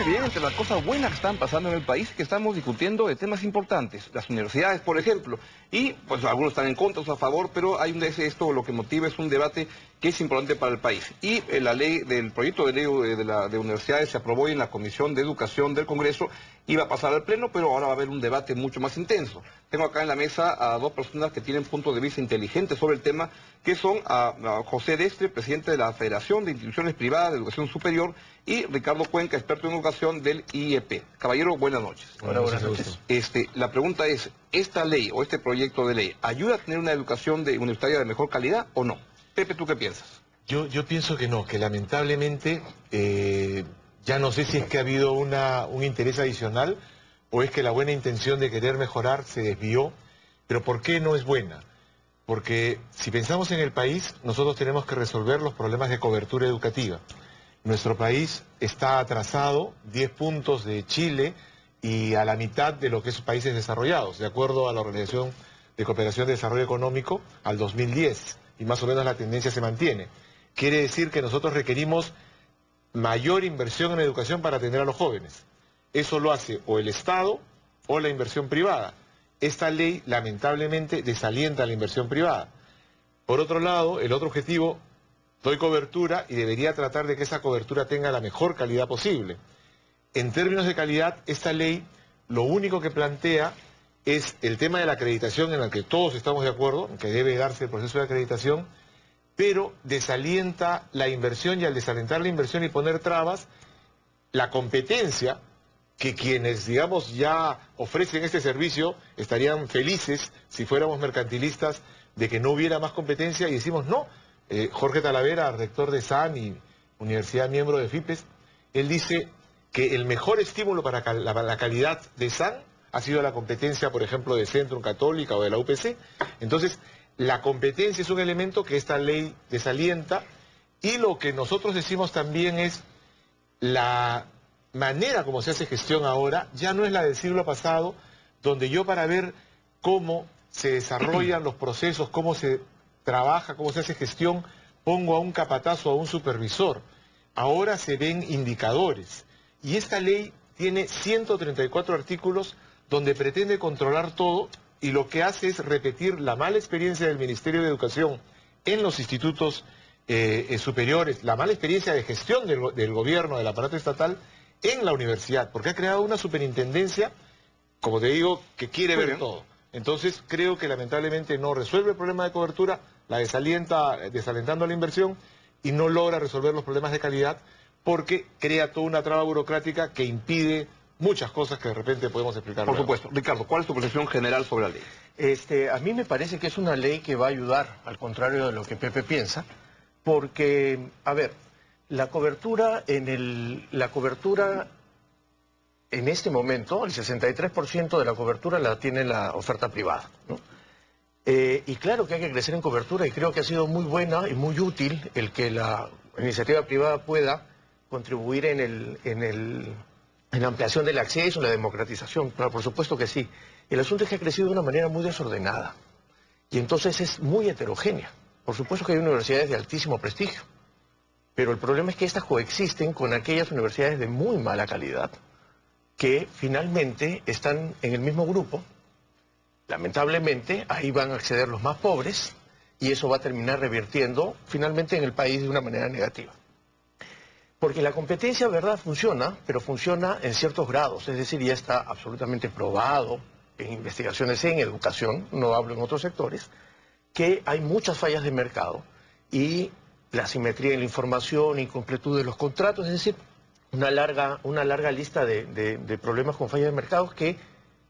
Muy bien, entre las cosas buenas que están pasando en el país es que estamos discutiendo de temas importantes, las universidades, por ejemplo, y pues algunos están en contra, otros a favor, pero hay esto lo que motiva es un debate que es importante para el país. Y la ley del proyecto de ley de universidades se aprobó en la Comisión de Educación del Congreso, iba a pasar al Pleno, pero ahora va a haber un debate mucho más intenso. Tengo acá en la mesa a dos personas que tienen puntos de vista inteligentes sobre el tema, que son a José Destre, presidente de la Federación de Instituciones Privadas de Educación Superior, y Ricardo Cuenca, experto en educación del IEP. Caballero, buenas noches. Hola, buenas noches. La pregunta es, ¿esta ley o este proyecto de ley ayuda a tener una educación universitaria de mejor calidad o no? Pepe, ¿tú qué piensas? Yo pienso que no, que lamentablemente ya no sé si es que ha habido un interés adicional o es que la buena intención de querer mejorar se desvió, pero ¿por qué no es buena? Porque si pensamos en el país, nosotros tenemos que resolver los problemas de cobertura educativa. Nuestro país está atrasado 10 puntos de Chile y a la mitad de lo que es países desarrollados, de acuerdo a la Organización de Cooperación y Desarrollo Económico al 2010, y más o menos la tendencia se mantiene. Quiere decir que nosotros requerimos mayor inversión en educación para atender a los jóvenes. Eso lo hace o el Estado o la inversión privada. Esta ley, lamentablemente, desalienta la inversión privada. Por otro lado, el otro objetivo, doy cobertura y debería tratar de que esa cobertura tenga la mejor calidad posible. En términos de calidad, esta ley lo único que plantea es el tema de la acreditación, en el que todos estamos de acuerdo, en que debe darse el proceso de acreditación, pero desalienta la inversión, y al desalentar la inversión y poner trabas, la competencia, que quienes, digamos, ya ofrecen este servicio estarían felices si fuéramos mercantilistas de que no hubiera más competencia, y decimos no. Jorge Talavera, rector de SAN y universidad miembro de FIPES, él dice que el mejor estímulo para la calidad de SAN ha sido la competencia, por ejemplo, de Centrum Católica o de la UPC. Entonces, la competencia es un elemento que esta ley desalienta, y lo que nosotros decimos también es la manera como se hace gestión ahora ya no es la del siglo pasado, donde yo, para ver cómo se desarrollan los procesos, cómo se trabaja, cómo se hace gestión, pongo a un capataz o a un supervisor. Ahora se ven indicadores, y esta ley tiene 134 artículos donde pretende controlar todo, y lo que hace es repetir la mala experiencia del Ministerio de Educación en los institutos superiores, la mala experiencia de gestión del gobierno, del aparato estatal, en la universidad, porque ha creado una superintendencia, como te digo, que quiere ver todo. Entonces creo que lamentablemente no resuelve el problema de cobertura, la desalienta, desalentando la inversión, y no logra resolver los problemas de calidad, porque crea toda una traba burocrática que impide muchas cosas que de repente podemos explicar. Por supuesto. Ricardo, ¿cuál es tu percepción general sobre la ley? A mí me parece que es una ley que va a ayudar, al contrario de lo que Pepe piensa, porque, a ver, la cobertura en este momento, el 63% de la cobertura la tiene la oferta privada, ¿no? Y claro que hay que crecer en cobertura, y creo que ha sido muy buena y muy útil el que la iniciativa privada pueda contribuir en la ampliación del acceso, en la democratización. Claro, por supuesto que sí. El asunto es que ha crecido de una manera muy desordenada, y entonces es muy heterogénea. Por supuesto que hay universidades de altísimo prestigio, pero el problema es que estas coexisten con aquellas universidades de muy mala calidad, que finalmente están en el mismo grupo. Lamentablemente, ahí van a acceder los más pobres, y eso va a terminar revirtiendo finalmente en el país de una manera negativa. Porque la competencia, ¿verdad?, funciona, pero funciona en ciertos grados. Es decir, ya está absolutamente probado en investigaciones en educación, no hablo en otros sectores, que hay muchas fallas de mercado, y la asimetría en la información, incompletud de los contratos, es decir, una larga lista de problemas con fallas de mercado que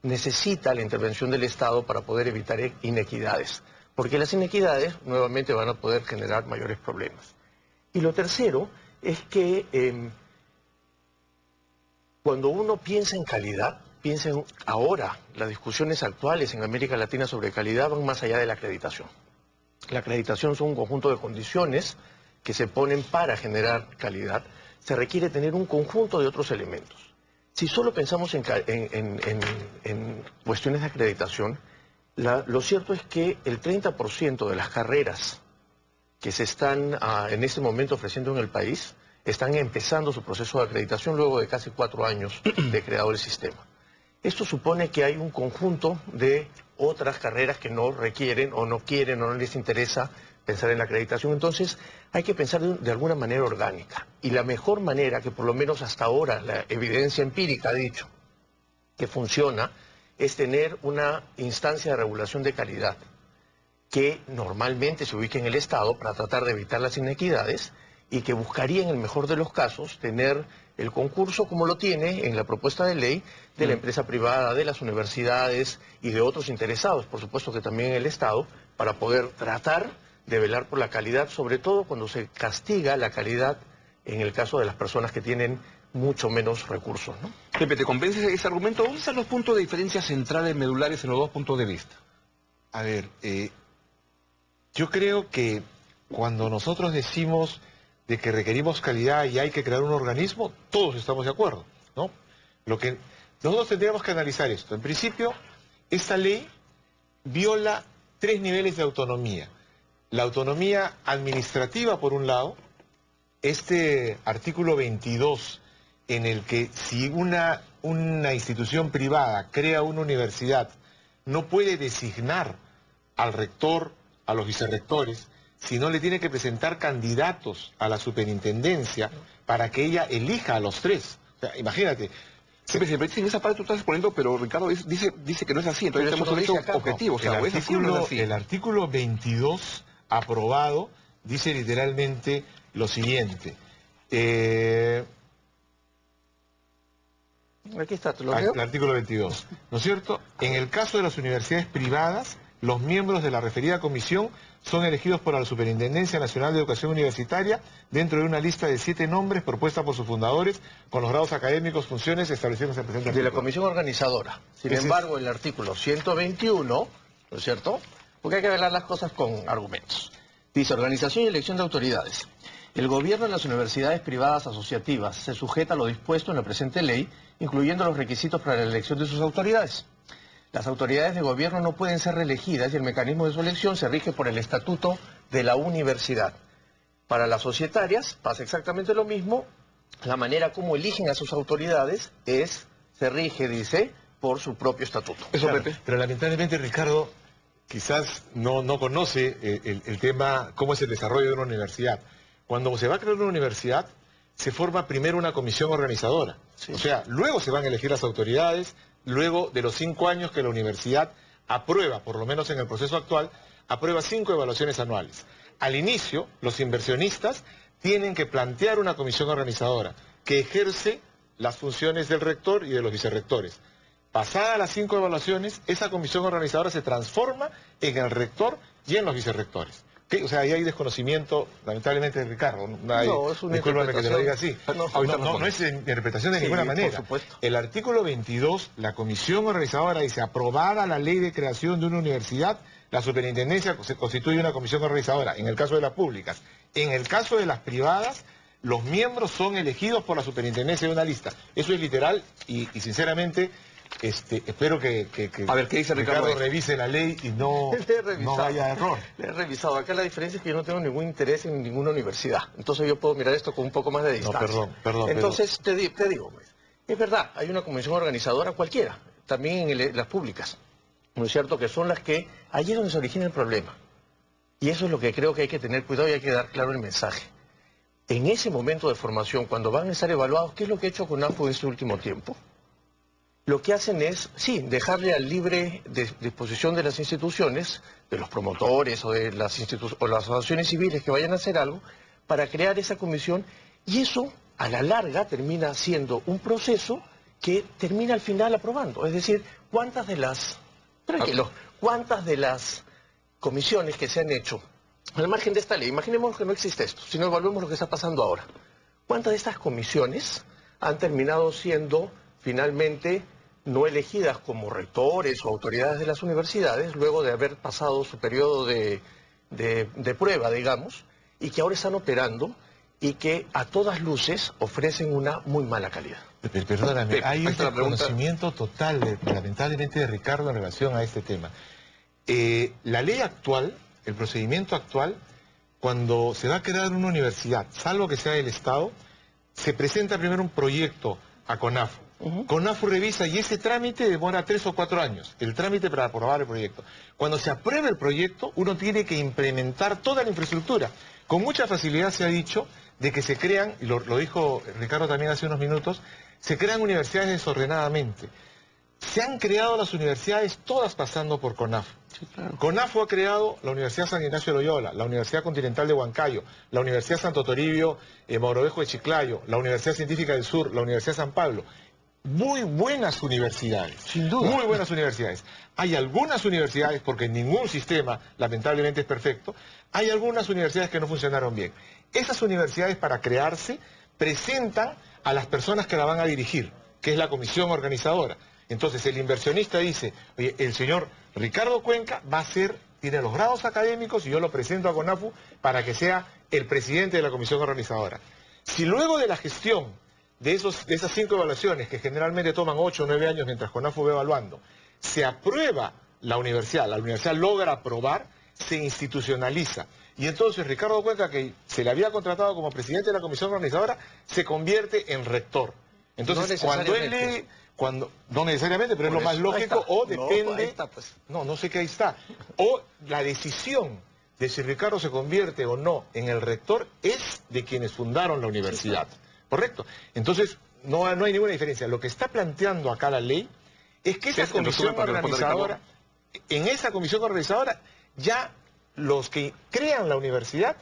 necesita la intervención del Estado para poder evitar inequidades, porque las inequidades nuevamente van a poder generar mayores problemas. Y lo tercero es que cuando uno piensa en calidad, ahora, las discusiones actuales en América Latina sobre calidad van más allá de la acreditación. La acreditación son un conjunto de condiciones que se ponen para generar calidad. Se requiere tener un conjunto de otros elementos. Si solo pensamos en cuestiones de acreditación, lo cierto es que el 30% de las carreras que se están en este momento ofreciendo en el país están empezando su proceso de acreditación luego de casi 4 años de creado el sistema. Esto supone que hay un conjunto de otras carreras que no requieren o no quieren o no les interesa pensar en la acreditación. Entonces hay que pensar de alguna manera orgánica. Y la mejor manera, que por lo menos hasta ahora la evidencia empírica ha dicho que funciona, es tener una instancia de regulación de calidad que normalmente se ubique en el Estado para tratar de evitar las inequidades y que buscaría en el mejor de los casos tener el concurso como lo tiene en la propuesta de ley de la empresa privada, de las universidades y de otros interesados, por supuesto que también en el Estado, para poder tratar de velar por la calidad, sobre todo cuando se castiga la calidad en el caso de las personas que tienen mucho menos recursos, ¿no? Pepe, ¿te convence ese argumento? ¿Dónde están los puntos de diferencia centrales, medulares en los dos puntos de vista? A ver, yo creo que cuando nosotros decimos de que requerimos calidad y hay que crear un organismo, todos estamos de acuerdo, ¿no? Lo que nosotros tendríamos que analizar esto. En principio, esta ley viola 3 niveles de autonomía. La autonomía administrativa, por un lado, este artículo 22, en el que si una institución privada crea una universidad, no puede designar al rector, a los vicerrectores, sino le tiene que presentar candidatos a la superintendencia para que ella elija a los 3. O sea, imagínate. Siempre en esa parte tú estás exponiendo, pero Ricardo dice que no es así. Entonces tenemos un hecho objetivo. O sea, ¿es así o no es así? El artículo 22 aprobado dice literalmente lo siguiente. Aquí está, ¿te lo leo? El artículo 22, ¿no es cierto? En el caso de las universidades privadas, los miembros de la referida comisión son elegidos por la Superintendencia Nacional de Educación Universitaria dentro de una lista de 7 nombres propuesta por sus fundadores con los grados académicos, funciones establecidos en el presente artículo. De la comisión organizadora. Sin embargo, el artículo 121, ¿no es cierto? Porque hay que ver las cosas con argumentos. Dice, organización y elección de autoridades. El gobierno de las universidades privadas asociativas se sujeta a lo dispuesto en la presente ley, incluyendo los requisitos para la elección de sus autoridades. Las autoridades de gobierno no pueden ser reelegidas y el mecanismo de su elección se rige por el estatuto de la universidad. Para las societarias pasa exactamente lo mismo. La manera como eligen a sus autoridades se rige, dice, por su propio estatuto. Eso, claro, Pepe. Pero lamentablemente Ricardo quizás no conoce el tema, cómo es el desarrollo de una universidad. Cuando se va a crear una universidad, se forma primero una comisión organizadora. Sí. O sea, luego se van a elegir las autoridades, luego de los 5 años que la universidad aprueba, por lo menos en el proceso actual, aprueba 5 evaluaciones anuales. Al inicio, los inversionistas tienen que plantear una comisión organizadora que ejerce las funciones del rector y de los vicerrectores. Pasadas las 5 evaluaciones, esa comisión organizadora se transforma en el rector y en los vicerrectores. ¿Qué? O sea, ahí hay desconocimiento, lamentablemente, de Ricardo. No, es una discúlpame que te lo diga así. No es interpretación de ninguna manera. Por supuesto. El artículo 22, la comisión organizadora dice, aprobada la ley de creación de una universidad, la superintendencia se constituye una comisión organizadora, en el caso de las públicas. En el caso de las privadas, los miembros son elegidos por la superintendencia de una lista. Eso es literal y sinceramente... espero que a ver, ¿qué dice Ricardo revise la ley y no vaya a error. Le he revisado. Acá la diferencia es que yo no tengo ningún interés en ninguna universidad. Entonces yo puedo mirar esto con un poco más de distancia. No, perdón. Entonces te digo, pues, es verdad, hay una comisión organizadora cualquiera, también en las públicas, ¿no es cierto? Que son las que, allí es donde se origina el problema. Y eso es lo que creo que hay que tener cuidado y hay que dar claro el mensaje. En ese momento de formación, cuando van a estar evaluados, ¿qué es lo que ha hecho CONAFO en este último tiempo? Lo que hacen es, sí, dejarle a libre disposición de las instituciones, de los promotores o de las asociaciones civiles que vayan a hacer algo, para crear esa comisión, y eso, a la larga, termina siendo un proceso que termina al final aprobando. Es decir, ¿cuántas de las comisiones que se han hecho, al margen de esta ley, imaginemos que no existe esto, sino evaluemos lo que está pasando ahora, ¿cuántas de estas comisiones han terminado siendo finalmente no elegidas como rectores o autoridades de las universidades, luego de haber pasado su periodo de prueba, digamos, y que ahora están operando y que a todas luces ofrecen una muy mala calidad? Perdóname, hay un desconocimiento total, lamentablemente, de Ricardo en relación a este tema. La ley actual, el procedimiento actual, cuando se va a crear una universidad, salvo que sea del Estado, se presenta primero un proyecto a CONAFU. CONAFU revisa y ese trámite demora 3 o 4 años, el trámite para aprobar el proyecto. Cuando se aprueba el proyecto, uno tiene que implementar toda la infraestructura. Con mucha facilidad se ha dicho de que se crean, y lo dijo Ricardo también hace unos minutos, se crean universidades desordenadamente. Se han creado las universidades todas pasando por CONAFU. Sí, claro. CONAFU ha creado la Universidad San Ignacio de Loyola, la Universidad Continental de Huancayo, la Universidad Santo Toribio Mogrovejo de Chiclayo, la Universidad Científica del Sur, la Universidad San Pablo. Muy buenas universidades. Sin duda. Muy buenas universidades. Hay algunas universidades, porque ningún sistema lamentablemente es perfecto, hay algunas universidades que no funcionaron bien. Esas universidades, para crearse, presentan a las personas que la van a dirigir, que es la comisión organizadora. Entonces el inversionista dice, oye, el señor Ricardo Cuenca va a ser, tiene los grados académicos y yo lo presento a CONAFU para que sea el presidente de la comisión organizadora. Si luego de la gestión de esas 5 evaluaciones, que generalmente toman 8 o 9 años mientras CONAFU va evaluando, se aprueba la universidad logra aprobar, se institucionaliza. Y entonces Ricardo Cuenca, que se le había contratado como presidente de la comisión organizadora, se convierte en rector. Entonces, cuando él lee... no necesariamente, pero es lo más lógico, o depende... No sé que ahí está. O la decisión de si Ricardo se convierte o no en el rector es de quienes fundaron la universidad. Sí, ¿correcto? Entonces, no hay ninguna diferencia. Lo que está planteando acá la ley es que esa comisión organizadora, en esa comisión organizadora, ya los que crean la universidad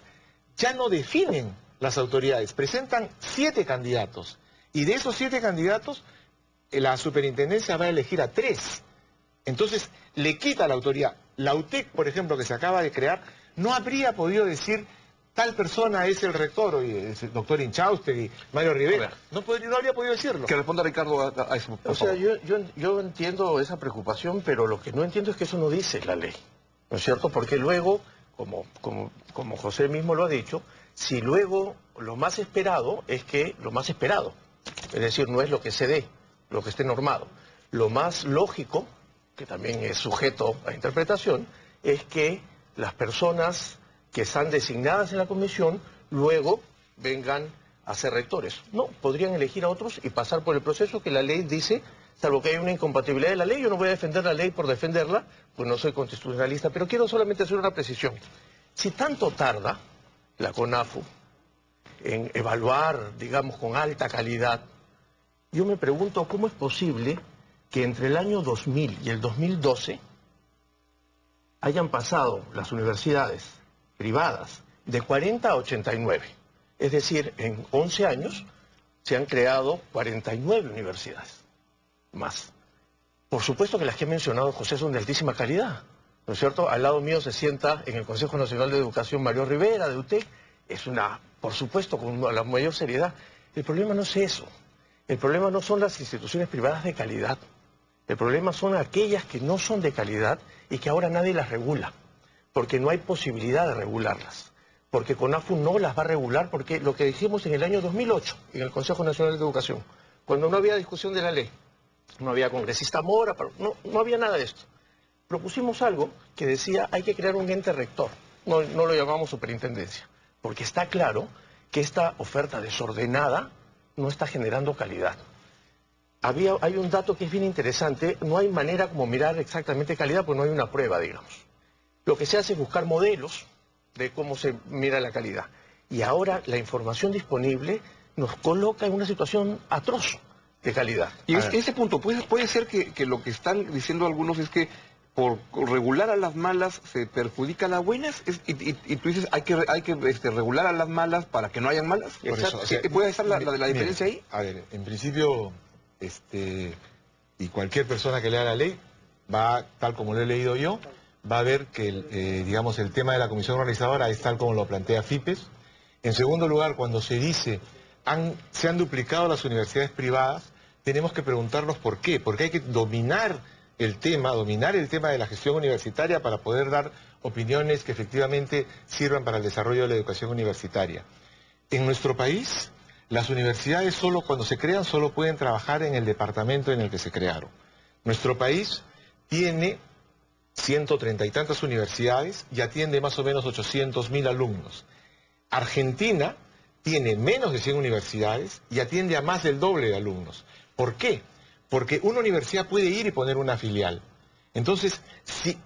ya no definen las autoridades, presentan 7 candidatos. Y de esos 7 candidatos, la superintendencia va a elegir a 3. Entonces, le quita la autoridad. La UTEC, por ejemplo, que se acaba de crear, no habría podido decir tal persona es el rector, es el doctor Inchaustegui, Mario Rivera. No habría podido decirlo. Que responda Ricardo a eso, por favor. Yo entiendo esa preocupación, pero lo que no entiendo es que eso no dice la ley, ¿no es cierto? Porque luego, como José mismo lo ha dicho, si luego lo más esperado es que lo más esperado, es decir, no es lo que se dé, lo que esté normado. Lo más lógico, que también es sujeto a interpretación, es que las personas que están designadas en la comisión luego vengan a ser rectores. No, podrían elegir a otros y pasar por el proceso que la ley dice, salvo que haya una incompatibilidad de la ley. Yo no voy a defender la ley por defenderla, pues no soy constitucionalista, pero quiero solamente hacer una precisión. Si tanto tarda la CONAFU en evaluar, digamos, con alta calidad, yo me pregunto cómo es posible que entre el año 2000 y el 2012 hayan pasado las universidades privadas de 40 a 89. Es decir, en 11 años se han creado 49 universidades más. Por supuesto que las que he mencionado, José, son de altísima calidad, ¿no es cierto? Al lado mío se sienta en el Consejo Nacional de Educación Mario Rivera, de UTEC. Es por supuesto, con la mayor seriedad. El problema no es eso. El problema no son las instituciones privadas de calidad. El problema son aquellas que no son de calidad y que ahora nadie las regula, porque no hay posibilidad de regularlas. Porque CONAFU no las va a regular, porque lo que dijimos en el año 2008, en el Consejo Nacional de Educación, cuando no había discusión de la ley, no había congresista Mora, no había nada de esto. Propusimos algo que decía, hay que crear un ente rector, no lo llamamos superintendencia, porque está claro que esta oferta desordenada no está generando calidad. Hay un dato que es bien interesante, no hay manera como mirar exactamente calidad, porque no hay una prueba, digamos. Lo que se hace es buscar modelos de cómo se mira la calidad. Y ahora la información disponible nos coloca en una situación atroz de calidad. Y ese punto, puede ser que lo que están diciendo algunos es que por regular a las malas se perjudica a las buenas, y tú dices hay que regular a las malas para que no hayan malas. Por eso, o sea, ¿puede estar la diferencia ahí? A ver, en principio, y cualquier persona que lea la ley va, tal como lo he leído yo, va a ver que digamos, el tema de la comisión organizadora es tal como lo plantea FIPES. En segundo lugar, cuando se dice se han duplicado las universidades privadas, tenemos que preguntarnos por qué. Porque hay que dominar el tema de la gestión universitaria para poder dar opiniones que efectivamente sirvan para el desarrollo de la educación universitaria. En nuestro país, las universidades cuando se crean solo pueden trabajar en el departamento en el que se crearon. Nuestro país tiene 130 y tantas universidades y atiende más o menos 800.000 alumnos. Argentina tiene menos de 100 universidades y atiende a más del doble de alumnos. ¿Por qué? Porque una universidad puede ir y poner una filial. Entonces, si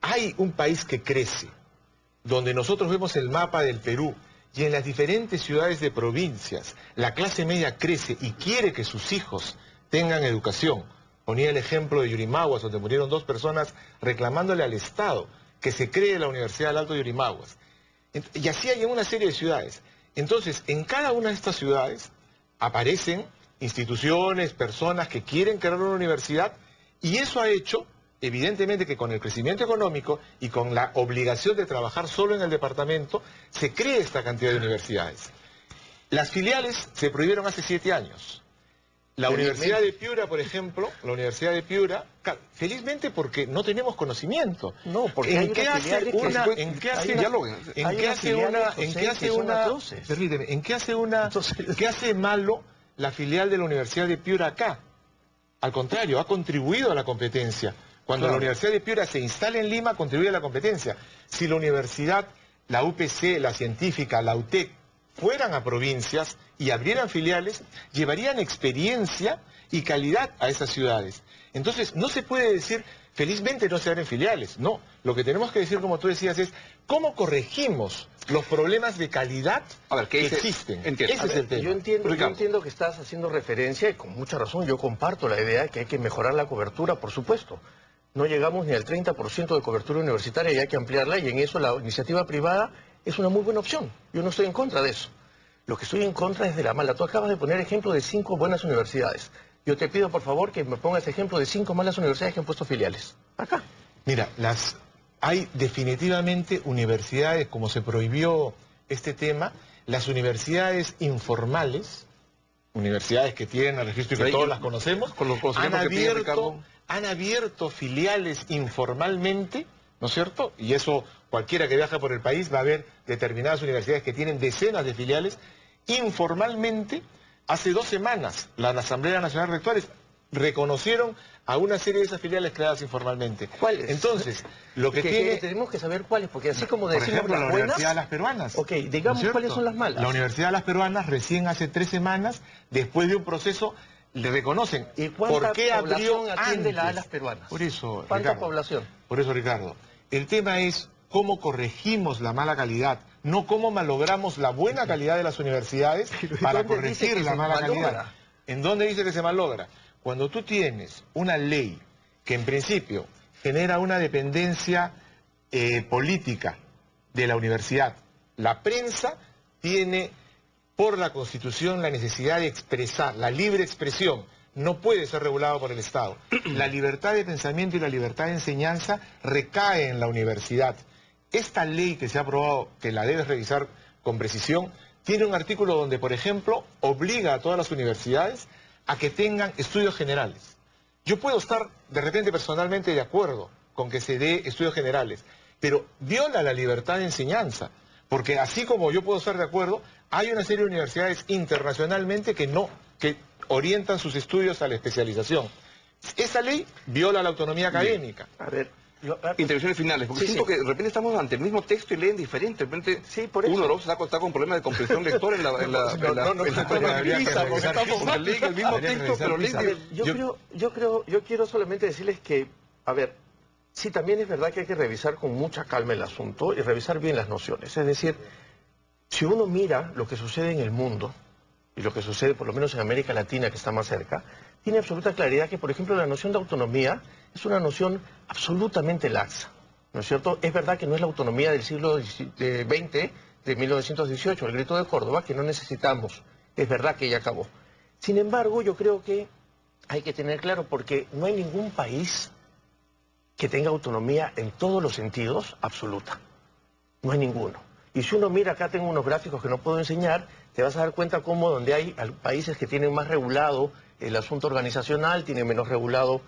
hay un país que crece, donde nosotros vemos el mapa del Perú, y en las diferentes ciudades de provincias, la clase media crece y quiere que sus hijos tengan educación. Ponía el ejemplo de Yurimaguas, donde murieron 2 personas reclamándole al Estado que se cree la Universidad del Alto Yurimaguas. Y así hay en una serie de ciudades. Entonces, en cada una de estas ciudades aparecen instituciones, personas que quieren crear una universidad, y eso ha hecho, evidentemente, que con el crecimiento económico y con la obligación de trabajar solo en el departamento, se cree esta cantidad de universidades. Las filiales se prohibieron hace 7 años. La Universidad de Piura, por ejemplo, la Universidad de Piura, felizmente porque no tenemos conocimiento. No, porque ¿En qué hace qué hace malo la filial de la Universidad de Piura acá? Al contrario, ha contribuido a la competencia. Cuando la Universidad de Piura se instala en Lima, contribuye a la competencia. Si la universidad, la UPC, la científica, la UTEC, fueran a provincias y abrieran filiales, llevarían experiencia y calidad a esas ciudades. Entonces, no se puede decir, felizmente no se abren filiales. No, lo que tenemos que decir, como tú decías, es cómo corregimos los problemas de calidad que existen. Ese es el tema. Yo entiendo que estás haciendo referencia, y con mucha razón, yo comparto la idea de que hay que mejorar la cobertura, por supuesto. No llegamos ni al 30% de cobertura universitaria y hay que ampliarla, y en eso la iniciativa privada es una muy buena opción. Yo no estoy en contra de eso. Lo que estoy en contra es de la mala. Tú acabas de poner ejemplo de 5 buenas universidades. Yo te pido, por favor, que me pongas ejemplo de 5 malas universidades que han puesto filiales. Acá. Mira, hay definitivamente universidades, como se prohibió este tema, las universidades informales, universidades que tienen el registro y que todos las conocemos, han abierto filiales informalmente, ¿no es cierto? Y eso, cualquiera que viaja por el país va a ver determinadas universidades que tienen decenas de filiales. Informalmente, hace 2 semanas, la Asamblea Nacional de Rectores reconocieron a una serie de esas filiales creadas informalmente. ¿Cuáles? Entonces, lo que tenemos que saber cuáles, porque así como decimos, por ejemplo, las la buenas, Universidad de las Peruanas. Ok, digamos, ¿no cuáles son las malas? La Universidad de las Peruanas, recién hace 3 semanas, después de un proceso, le reconocen. ¿Y cuánta ¿Por qué población abrió atiende antes? la Alas Peruanas? Por eso, ¿Cuánta Ricardo, población? Por eso, Ricardo, el tema es cómo corregimos la mala calidad, no cómo malogramos la buena calidad de las universidades para corregir la mala calidad. ¿En dónde dice que se malogra? Cuando tú tienes una ley que en principio genera una dependencia política de la universidad, la prensa tiene por la Constitución la necesidad de expresar, la libre expresión no puede ser regulado por el Estado. La libertad de pensamiento y la libertad de enseñanza recae en la universidad. Esta ley que se ha aprobado, que la debes revisar con precisión, tiene un artículo donde, por ejemplo, obliga a todas las universidades a que tengan estudios generales. Yo puedo estar, de repente, personalmente de acuerdo con que se dé estudios generales, pero viola la libertad de enseñanza, porque así como yo puedo estar de acuerdo, hay una serie de universidades internacionalmente que orientan sus estudios a la especialización. Esa ley viola la autonomía académica. A ver, intervenciones finales, porque siento que de repente estamos ante el mismo texto y leen diferente. De repente uno o dos está con problemas de comprensión lectora en porque leen el mismo texto, pero leen... Yo quiero solamente decirles que, a ver, sí, también es verdad que hay que revisar con mucha calma el asunto y revisar bien las nociones. Es decir, si uno mira lo que sucede en el mundo, y lo que sucede por lo menos en América Latina, que está más cerca, tiene absoluta claridad que, por ejemplo, la noción de autonomía es una noción absolutamente laxa, ¿no es cierto? Es verdad que no es la autonomía del siglo XX, de 1918, el Grito de Córdoba, que no necesitamos. Es verdad que ya acabó. Sin embargo, yo creo que hay que tener claro, porque no hay ningún país que tenga autonomía en todos los sentidos absoluta. No hay ninguno. Y si uno mira, acá tengo unos gráficos que no puedo enseñar, te vas a dar cuenta cómo donde hay países que tienen más regulado el asunto organizacional, tienen menos regulado.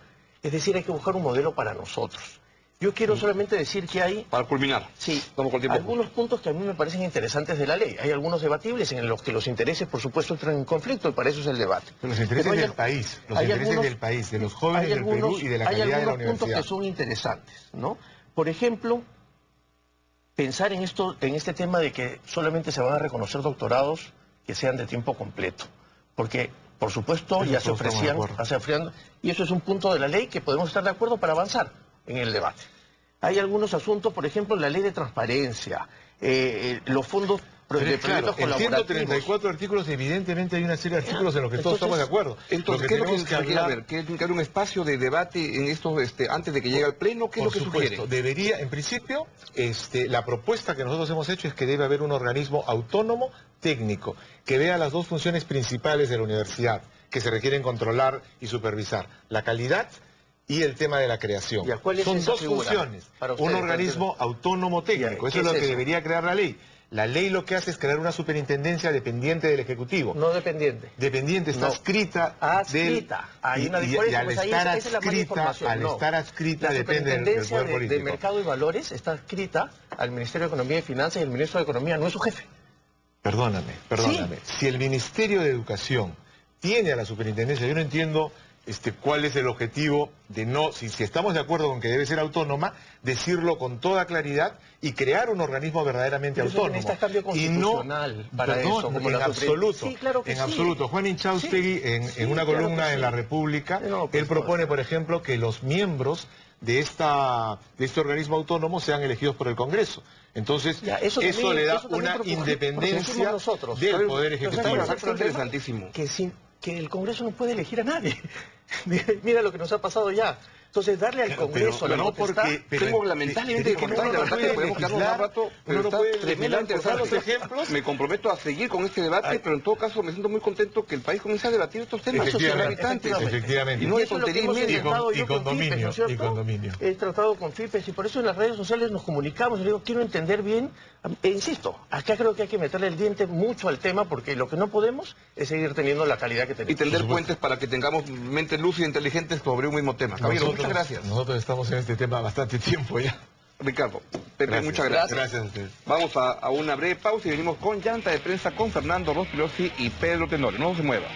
Es decir, hay que buscar un modelo para nosotros. Yo quiero solamente decir que hay... Para culminar. Sí, algunos puntos que a mí me parecen interesantes de la ley. Hay algunos debatibles en los que los intereses, por supuesto, entran en conflicto, y para eso es el debate. Pero los intereses del país, de los jóvenes del Perú y de la calidad de la universidad. Hay algunos puntos que son interesantes, ¿no? Por ejemplo, pensar en este tema de que solamente se van a reconocer doctorados que sean de tiempo completo. Porque, por supuesto, ya se ofrecían, y eso es un punto de la ley que podemos estar de acuerdo para avanzar en el debate. Hay algunos asuntos, por ejemplo, la ley de transparencia, los fondos de proyectos en colaborativos. 134 artículos, evidentemente hay una serie de artículos en los que todos estamos de acuerdo. Entonces, ¿qué es lo que se quiere ver? ¿Que hay un espacio de debate en esto antes de que llegue al Pleno? ¿Qué es lo que sugiere? Debería, en principio, la propuesta que nosotros hemos hecho es que debe haber un organismo autónomo técnico que vea las dos funciones principales de la universidad que se requieren controlar y supervisar: la calidad y el tema de la creación. Son dos funciones. Un organismo autónomo técnico. Eso es lo que debería crear la ley. La ley lo que hace es crear una superintendencia dependiente del Ejecutivo. No dependiente. Dependiente, está adscrita. Adscrita. Hay una diferencia. Al estar adscrita depende del poder político. La de Mercado y Valores está adscrita al Ministerio de Economía y Finanzas, y el Ministro de Economía no es su jefe. Perdóname. Sí. Si el Ministerio de Educación tiene a la superintendencia, yo no entiendo cuál es el objetivo de no, si estamos de acuerdo con que debe ser autónoma, decirlo con toda claridad y crear un organismo verdaderamente autónomo. Necesita cambio constitucional para eso. En absoluto. Sí, claro que en absoluto. Juan Inchaustegui, en una columna en La República, él propone, por ejemplo, que los miembros de este organismo autónomo sean elegidos por el Congreso. Entonces, eso le da una independencia del Poder Ejecutivo. Es interesantísimo. Que el Congreso no puede elegir a nadie. Mira lo que nos ha pasado ya. Entonces, darle al Congreso la potestad... Tengo lamentablemente que contar, la verdad que podemos quedarnos más rato, pero está tremendamente interesante los ejemplos. Me comprometo a seguir con este debate, pero en todo caso me siento muy contento que el país comience a debatir estos temas Efectivamente. Y no de tontería y media. Y con dominio. He tratado con FIPES y por eso en las redes sociales nos comunicamos. Le digo, quiero entender bien. Insisto, acá creo que hay que meterle el diente mucho al tema, porque lo que no podemos es seguir teniendo la calidad que tenemos. Y tender puentes para que tengamos mentes lúcidas e inteligentes sobre un mismo tema. Caballero, muchas gracias. Nosotros estamos en este tema bastante tiempo ya. Ricardo, Pepe, muchas gracias. Gracias a ustedes. Vamos a una breve pausa y venimos con Llanta de Prensa con Fernando Rospigliosi y Pedro Tenorio. No se mueva.